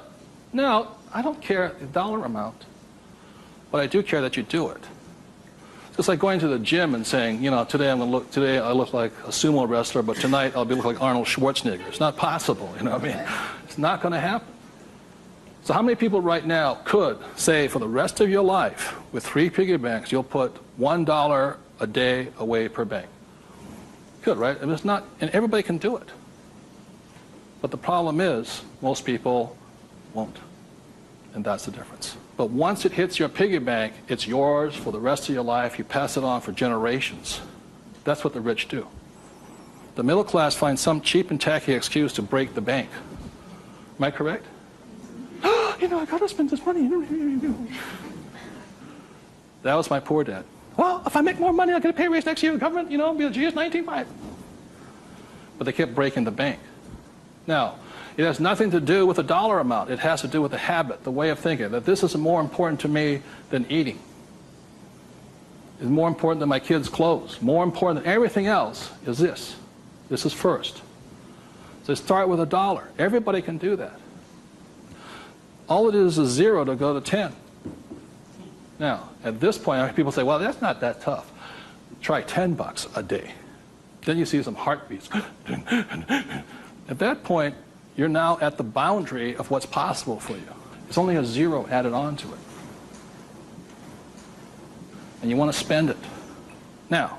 Now, I don't care the dollar amount, but I do care that you do it. It's like going to the gym and saying, you know, today I look like a sumo wrestler, but tonight I'll look like Arnold Schwarzenegger. It's not possible, you know what I mean? It's not going to happen. So how many people right now could say for the rest of your life, with 3 piggy banks, you'll put $1 a day away per bank? Good, right? And it's not, and everybody can do it. But the problem is, most people won't. And that's the difference. But once it hits your piggy bank, it's yours for the rest of your life. You pass it on for generations. That's what the rich do. The middle class finds some cheap and tacky excuse to break the bank. Am I correct? You know, I got to spend this money. That was my poor dad. Well, if I make more money, I'll get a pay raise next year. The government, you know, be a GS-19. But they kept breaking the bank. Now, it has nothing to do with the dollar amount. It has to do with the habit, the way of thinking, that this is more important to me than eating. It's more important than my kids' clothes. More important than everything else is this. This is first. So start with $1. Everybody can do that. All it is 0 to go to 10. Now, at this point, people say, well, that's not that tough. Try $10 a day. Then you see some heartbeats. At that point, you're now at the boundary of what's possible for you. There's only a 0 added on to it. And you want to spend it. Now,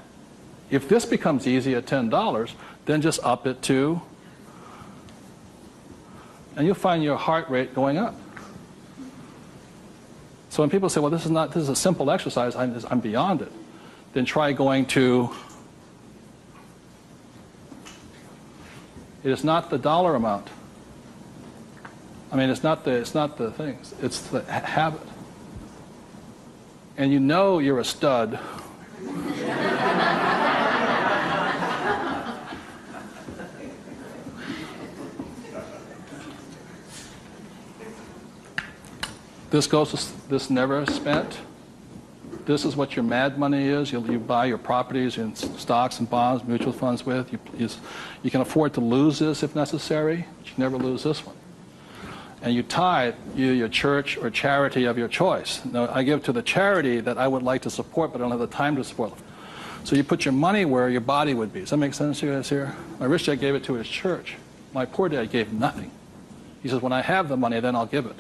if this becomes easy at $10, then just up it to, and you'll find your heart rate going up. So when people say, well, this is a simple exercise, I'm beyond it, then try going to, it is not the dollar amount. I mean, it's not the things, it's the habit. And you know you're a stud. This never spent. This is what your mad money is. You buy your properties in stocks and bonds, mutual funds with. You can afford to lose this if necessary, but you never lose this one. And you tithe your church or charity of your choice. Now, I give to the charity that I would like to support, but I don't have the time to support. So you put your money where your body would be. Does that make sense to you guys here? My rich dad gave it to his church. My poor dad gave nothing. He says, when I have the money, then I'll give it.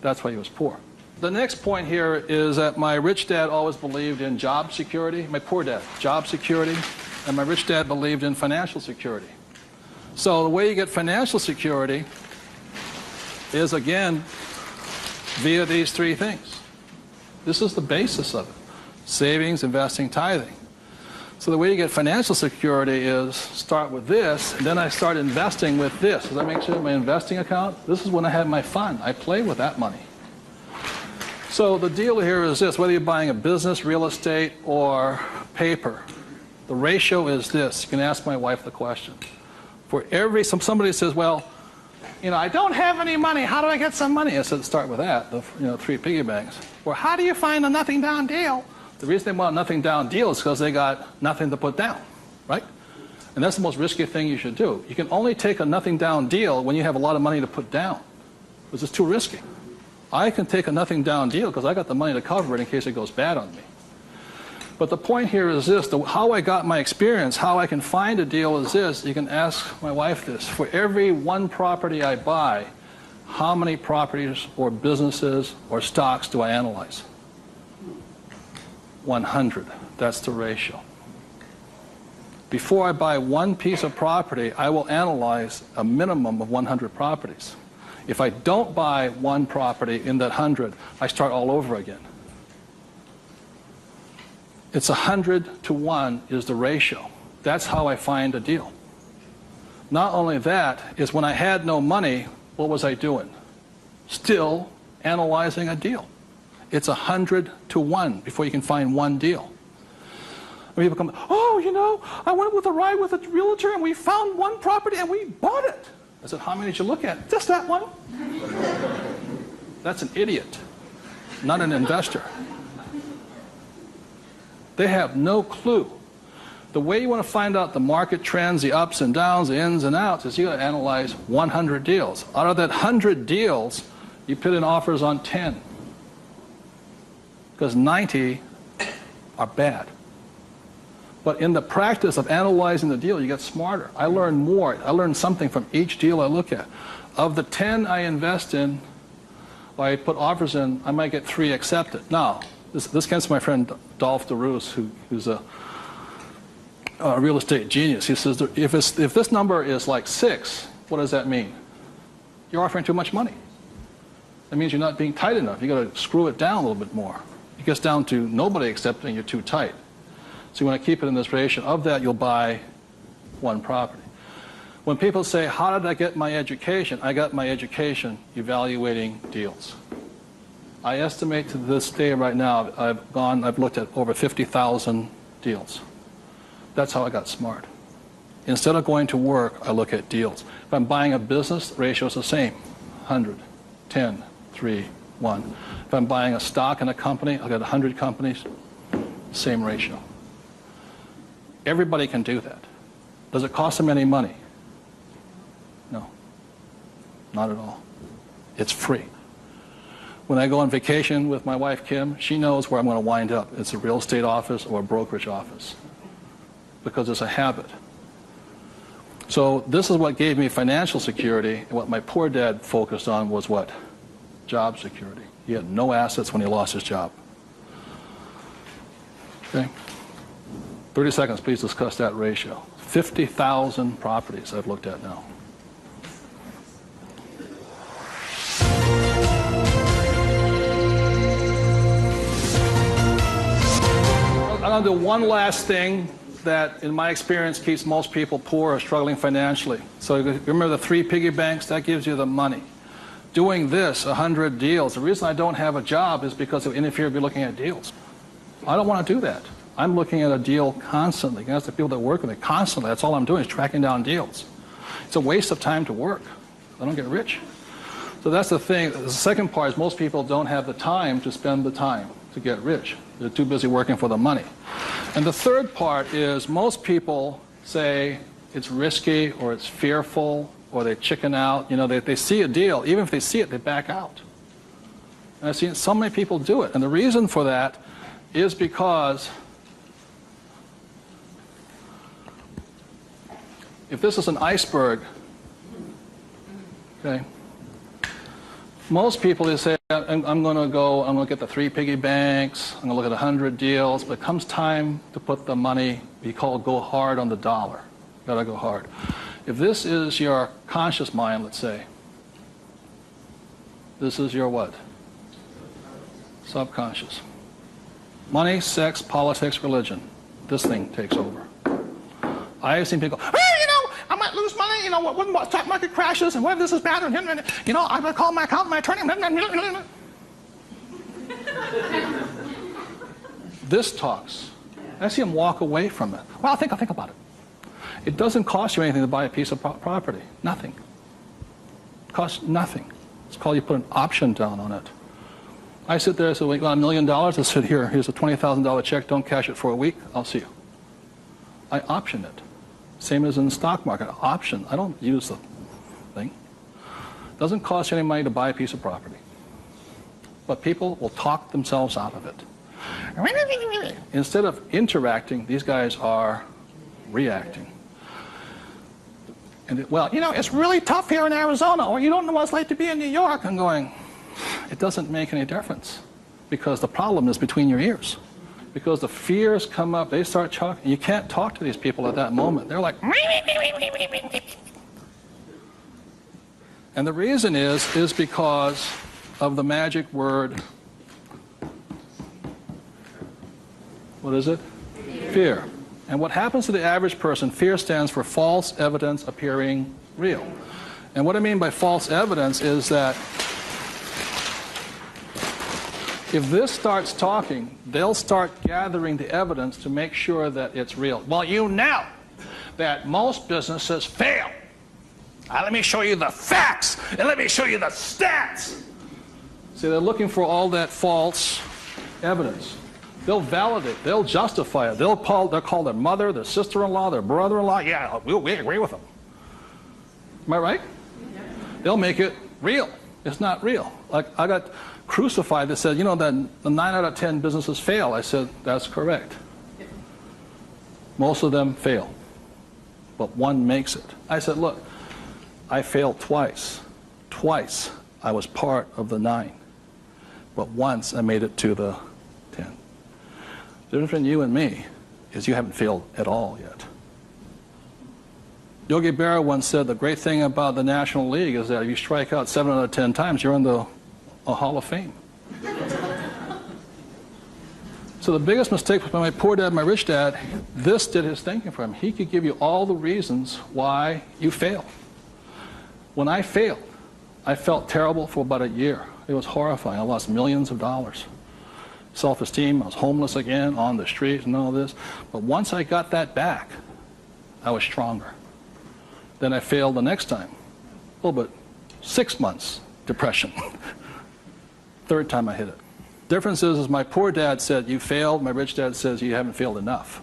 That's why he was poor. The next point here is that my rich dad always believed in job security. My poor dad, job security. And my rich dad believed in financial security. So the way you get financial security is, again, via these three things. This is the basis of it. Savings, investing, tithing. So the way you get financial security is start with this, and then I start investing with this. Does that make sense? My investing account, this is when I have my fun. I play with that money. So the deal here is this, whether you're buying a business, real estate, or paper, the ratio is this. You can ask my wife the question. For every, somebody says, well, you know, I don't have any money. How do I get some money? I said, start with that, the 3 piggy banks. Or how do you find a nothing down deal? The reason they want a nothing down deal is because they got nothing to put down, right? And that's the most risky thing you should do. You can only take a nothing down deal when you have a lot of money to put down, because it's too risky. I can take a nothing down deal because I got the money to cover it in case it goes bad on me. But the point here is this, how I got my experience, how I can find a deal is this. You can ask my wife this. For every one property I buy, how many properties or businesses or stocks do I analyze? 100. That's the ratio. Before I buy one piece of property, I will analyze a minimum of 100 properties. If I don't buy one property in that 100, I start all over again. It's 100 to 1 is the ratio. That's how I find a deal. Not only that, is when I had no money, what was I doing? Still analyzing a deal. It's 100 to 1 before you can find one deal. And people come, oh, you know, I went with a ride with a realtor and we found one property and we bought it. I said, how many did you look at? Just that one. That's an idiot, not an investor. They have no clue. The way you want to find out the market trends, the ups and downs, the ins and outs, is you got to analyze 100 deals. Out of that 100 deals, you put in offers on 10. Because 90 are bad. But in the practice of analyzing the deal, you get smarter. I learn more. I learn something from each deal I look at. Of the 10 I invest in, or I put offers in, I might get 3 accepted. Now, this comes from my friend Dolph DeRoos, who's a real estate genius. He says, if this number is like 6, what does that mean? You're offering too much money. That means you're not being tight enough. You've got to screw it down a little bit more. It gets down to nobody accepting you're too tight. So you want to keep it in this ratio. Of that, you'll buy one property. When people say, how did I get my education? I got my education evaluating deals. I estimate to this day right now, I've looked at over 50,000 deals. That's how I got smart. Instead of going to work, I look at deals. If I'm buying a business, the ratio is the same. 100, 10, 3, 1. If I'm buying a stock in a company, I've got 100 companies, same ratio. Everybody can do that. Does it cost them any money? No, not at all. It's free. When I go on vacation with my wife, Kim, she knows where I'm going to wind up. It's a real estate office or a brokerage office because it's a habit. So this is what gave me financial security, and what my poor dad focused on was what? Job security. He had no assets when he lost his job. Okay? 30 seconds, please discuss that ratio. 50,000 properties I've looked at now. I'm going to do one last thing that, in my experience, keeps most people poor or struggling financially. So remember the 3 piggy banks? That gives you the money. Doing this, 100 deals. The reason I don't have a job is because it would interfere with me looking at deals. I don't want to do that. I'm looking at a deal constantly. That's the people that work with me constantly. That's all I'm doing is tracking down deals. It's a waste of time to work. I don't get rich. So that's the thing. The second part is most people don't have the time to spend the time to get rich. They're too busy working for the money. And the third part is most people say it's risky or it's fearful or they chicken out. You know, they see a deal. Even if they see it, they back out. And I've seen so many people do it. And the reason for that is because if this is an iceberg, okay, most people, they say, I'm going to get the 3 piggy banks, I'm going to look at 100 deals, but it comes time to put the money, we call it go hard on the dollar. Got to go hard. If this is your conscious mind, let's say, this is your what? Subconscious. Money, sex, politics, religion. This thing takes over. I have seen people go, I might lose money, when the stock market crashes, and what if this is bad, and, I'm going to call my accountant, my attorney. This talks. I see him walk away from it. Well, I'll think about it. It doesn't cost you anything to buy a piece of property. Nothing. It costs nothing. It's called you put an option down on it. I sit there and say, well, you got $1 million? I said, here's a $20,000 check. Don't cash it for a week. I'll see you. I option it. Same as in the stock market. Option. I don't use the thing. It doesn't cost you any money to buy a piece of property. But people will talk themselves out of it. Instead of interacting, these guys are reacting. And it's really tough here in Arizona, or you don't know what it's like to be in New York. I'm going, it doesn't make any difference, because the problem is between your ears. Because the fears come up, they start talking. You can't talk to these people at that moment. They're like, and the reason is because of the magic word. What is it? Fear. And what happens to the average person, fear stands for false evidence appearing real. And what I mean by false evidence is that if this starts talking, they'll start gathering the evidence to make sure that it's real. Well, you know that most businesses fail. Let me show you the facts, and let me show you the stats. See, they're looking for all that false evidence. They'll validate, they'll justify it. They'll call their mother, their sister-in-law, their brother-in-law. Yeah, we agree with them. Am I right? Yeah. They'll make it real. It's not real. Like, I got crucified that said, that the 9 out of 10 businesses fail. I said, that's correct. Most of them fail, but one makes it. I said, look, I failed twice. Twice I was part of the 9, but once I made it to the 10. The difference between you and me is you haven't failed at all yet. Yogi Berra once said the great thing about the National League is that if you strike out 7 out of 10 times, you're in the Hall of Fame. So the biggest mistake was by my poor dad, my rich dad, this did his thinking for him. He could give you all the reasons why you fail. When I failed, I felt terrible for about a year. It was horrifying. I lost millions of dollars. Self-esteem, I was homeless again, on the street and all this. But once I got that back, I was stronger. Then I failed the next time. A little bit, 6 months, depression. Third time I hit it. Difference is my poor dad said, you failed. My rich dad says, you haven't failed enough.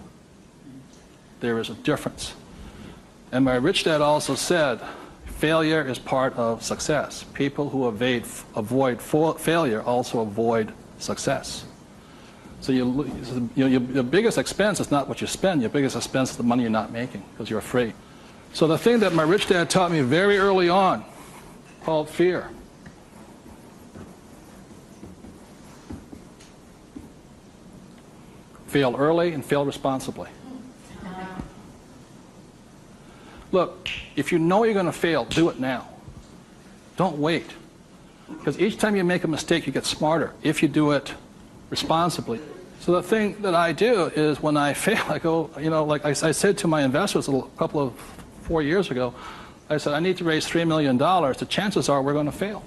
There is a difference. And my rich dad also said, failure is part of success. People who avoid failure also avoid success. So your biggest expense is not what you spend. Your biggest expense is the money you're not making because you're afraid. So the thing that my rich dad taught me very early on, called fear. Fail early and fail responsibly. Look, if you know you're going to fail, do it now. Don't wait. Because each time you make a mistake, you get smarter if you do it responsibly. So the thing that I do is when I fail, I go, like I said to my investors a couple of 4 years ago, I said, I need to raise $3 million. The chances are we're going to fail.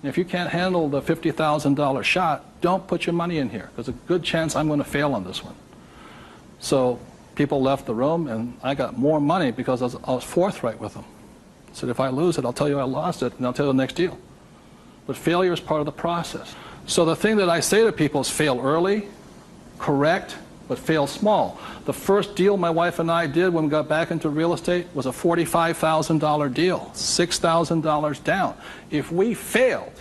And if you can't handle the $50,000 shot, don't put your money in here. There's a good chance I'm going to fail on this one. So people left the room, and I got more money because I was forthright with them. I said, if I lose it, I'll tell you I lost it, and I'll tell you the next deal. But failure is part of the process. So the thing that I say to people is fail early, correct, but fail small. The first deal my wife and I did when we got back into real estate was a $45,000 deal, $6,000 down. If we failed,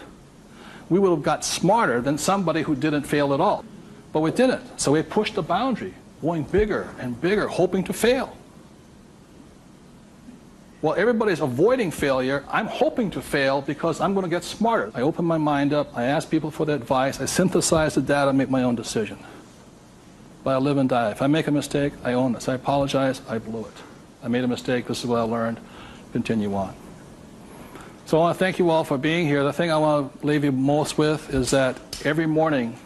we would have got smarter than somebody who didn't fail at all. But we didn't. So we pushed the boundary, going bigger and bigger, hoping to fail. While everybody's avoiding failure, I'm hoping to fail because I'm going to get smarter. I open my mind up, I ask people for their advice, I synthesize the data, make my own decision. But I live and die. If I make a mistake, I own this. I apologize, I blew it. I made a mistake. This is what I learned. Continue on. So I want to thank you all for being here. The thing I want to leave you most with is that every morning,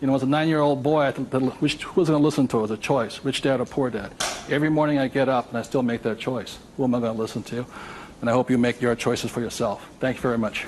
you know, as a 9-year-old boy, who was going to listen to? It was a choice, rich dad or poor dad. Every morning I get up and I still make that choice. Who am I going to listen to? And I hope you make your choices for yourself. Thank you very much.